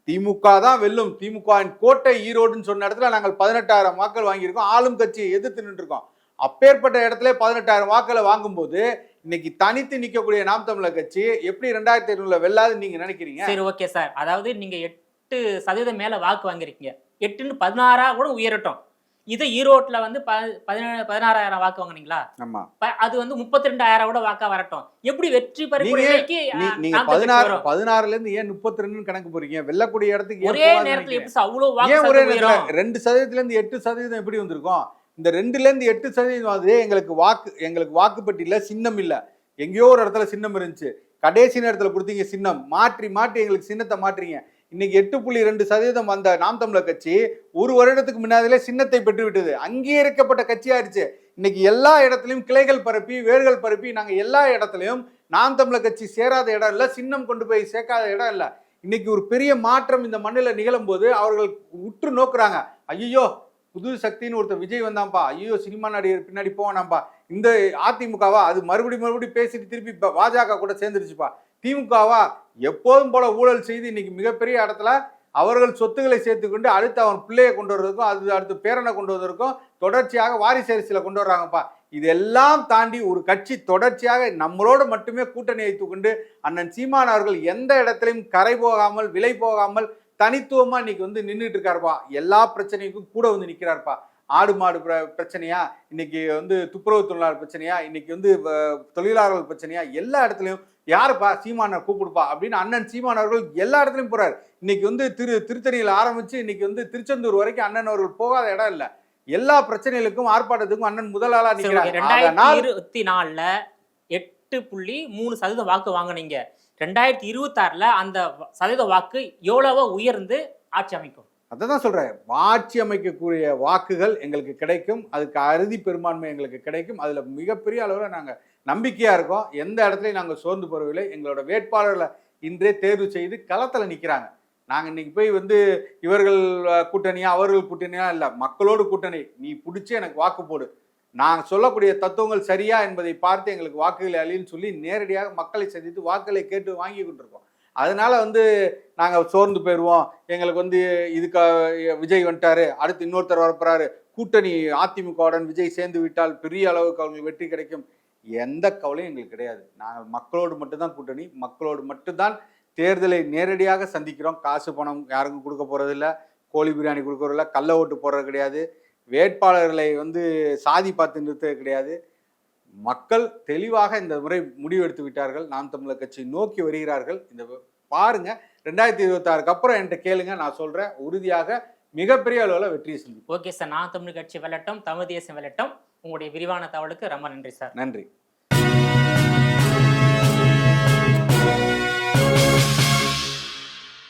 திமுக தான் வெல்லும், திமுக கோட்டை ஈரோடுன்னு சொன்ன இடத்துல நாங்கள் 18,000 வாக்கள் வாங்கியிருக்கோம். ஆளும் கட்சியை எதிர்த்து நின்றுருக்கோம். அப்பேற்பட்ட இடத்துல 18,000 வாக்களை வாங்கும்போது இன்னைக்கு தனித்து நிற்கக்கூடிய நாம் தமிழர் கட்சி எப்படி 2020 வெல்லாது நீங்க நினைக்கிறீங்க? சரி, ஓகே சார். அதாவது நீங்க 8% மேல வாக்கு வாங்கிருக்கீங்க. 8ன்னு 16 கூட உயரட்டும். இது ஈரோட்ல வந்து 16,000 வாக்கு வாங்குனீங்களா? ஆமா. அது வந்து 32,000 கூட வாக்கா வரட்டும். எப்படி வெற்றி பெறக்கூடியக்கு நீங்க 16ல இருந்து ஏன் 32ன்னு கணக்கு போறீங்க? வெல்லக்கூடிய இடத்துக்கு ஒரே நேரத்துல எப்படி அவ்வளவு வாக்கு? ஏன் ஒரே நேரத்துல 2%ல இருந்து 8% எப்படி வந்திருக்கும்? இந்த 2ல இருந்து 8% வந்து எங்களுக்கு வாக்குப்பட்டியில சின்னம் இல்ல, எங்கேயோ ஒரு இடத்துல சின்னம் இருந்துச்சு. கடைசி நேரத்துல கொடுத்தீங்க சின்னம், மாற்றி எங்களுக்கு சின்னத்தை மாற்றீங்க. இன்னைக்கு 8.2% வந்த நாம் தமிழர் கட்சி ஒரு வருடத்துக்கு முன்னாடியே சின்னத்தை பெற்று விட்டது. அங்கீகரிக்கப்பட்ட கட்சி ஆயிடுச்சு. இன்னைக்கு எல்லா இடத்துலயும் கிளைகள் பரப்பி, வேர்கள் பரப்பி, நாங்க எல்லா இடத்துலயும் நாம் தமிழர் கட்சி சேராத இடம் இல்ல, சின்னம் கொண்டு போய் சேர்க்காத இடம் இல்ல. இன்னைக்கு ஒரு பெரிய மாற்றம் இந்த மண்ணில் நிகழும் போது அவர்கள் உற்று நோக்குறாங்க. ஐயோ, புது சக்தின்னு ஒருத்தர் விஜய் வந்தான்ப்பா, ஐயோ சினிமா நடிகர் பின்னாடி போவானாப்பா, இந்த அதிமுகவா அது மறுபடியும் பேசிட்டு திருப்பி பாஜக கூட சேர்ந்துருச்சுப்பா, திமுகவா எப்போதும் போல ஊழல் செய்து இன்னைக்கு மிகப்பெரிய இடத்துல அவர்கள் சொத்துக்களை சேர்த்துக்கொண்டு அடுத்து அவன் பிள்ளையை கொண்டு வர்றதுக்கும் அடுத்து பேரனை கொண்டு வருவதற்கும் தொடர்ச்சியாக வாரிசு அரசியலை கொண்டு வர்றாங்கப்பா. இதெல்லாம் தாண்டி ஒரு கட்சி தொடர்ச்சியாக நம்மளோடு மட்டுமே கூட்டணி வைத்துக் கொண்டு அண்ணன் சீமான் அவர்கள் எந்த இடத்திலையும் கரை போகாமல், விலை போகாமல் தனித்துவமா இன்னைக்கு வந்து நின்றுட்டு இருக்காருப்பா, எல்லா பிரச்சனைக்கும் கூட வந்து நிக்கிறாருப்பா. ஆடு மாடு பிரச்சனையா, இன்னைக்கு வந்து துப்புரவு தொழிலாளர் பிரச்சனையா, இன்னைக்கு வந்து தொழிலாளர்கள் பிரச்சனையா, எல்லா இடத்துலயும் யாருப்பா சீமான கூப்பிடுப்பா அப்படின்னு அண்ணன் சீமான் அவர்கள் எல்லா இடத்துலயும் போறாரு. இன்னைக்கு வந்து திருத்தணியில ஆரம்பிச்சு இன்னைக்கு வந்து திருச்செந்தூர் வரைக்கும் அண்ணன் அவர்கள் போகாத இடம் இல்ல. எல்லா பிரச்சனைகளுக்கும் ஆர்ப்பாட்டத்துக்கும் அண்ணன் முதல் ஆளா நிக்கிறார். 2024ல 8.3% வாக்கு வாங்குனீங்க. 2026ல அந்த சதவீத வாக்கு எவ்வளவோ உயர்ந்து ஆட்சி அமைக்கும். அதான் சொல்றேன், ஆட்சி அமைக்கக்கூடிய வாக்குகள் எங்களுக்கு கிடைக்கும், அதுக்கு அறுதி பெரும்பான்மை எங்களுக்கு கிடைக்கும். அதுல மிகப்பெரிய அளவுல நாங்க நம்பிக்கையா இருக்கோம். எந்த இடத்துலயும் நாங்க சோர்ந்து போறவில்லை. எங்களோட வேட்பாளர்களை இன்றே தேர்வு செய்து களத்துல நிக்கிறாங்க. நாங்க இன்னைக்கு போய் வந்து இவர்கள் கூட்டணியா அவர்கள் கூட்டணியா இல்ல, மக்களோடு கூட்டணி, நீ பிடிச்சி எனக்கு வாக்கு போடு, நாங்கள் சொல்லக்கூடிய தத்துவங்கள் சரியா என்பதை பார்த்து எங்களுக்கு வாக்குகளை அழின்னு சொல்லி நேரடியாக மக்களை சந்தித்து வாக்குகளை கேட்டு வாங்கி கொண்டிருக்கோம். அதனால வந்து நாங்கள் சோர்ந்து போயிடுவோம், எங்களுக்கு வந்து இதுக்கு விஜய் வந்துட்டாரு, அடுத்து இன்னொருத்தர் வரப்போறாரு, கூட்டணி அதிமுகவுடன் விஜய் சேர்ந்து விட்டால் பெரிய அளவுக்கு அவங்களுக்கு வெற்றி கிடைக்கும், எந்த கவலையும் எங்களுக்கு கிடையாது. நாங்கள் மக்களோடு மட்டும்தான் கூட்டணி, மக்களோடு மட்டும்தான் தேர்தலை நேரடியாக சந்திக்கிறோம். காசு பணம் யாருக்கும் கொடுக்க போறதில்ல, கோழி பிரியாணி கொடுக்கறதில்ல, கள்ள ஓட்டு போடுறது கிடையாது, வேட்பாளர்களை வந்து சாதி பார்த்து நிறுத்தது கிடையாது. மக்கள் தெளிவாக இந்த முறை முடிவெடுத்து விட்டார்கள். நாம் தமிழர் கட்சி நோக்கி வருகிறார்கள். இந்த பாருங்க, 2026க்கு அப்புறம் என்கிட்ட கேளுங்க, நான் சொல்றேன், உறுதியாக மிகப்பெரிய அளவில் வெற்றியை சந்திப்போம். ஓகே சார், நாம் தமிழர் கட்சி வெல்லட்டும், தமிழ் தேசம் வெல்லட்டும். உங்களுடைய விரிவான தகவலுக்கு ரொம்ப நன்றி சார். நன்றி.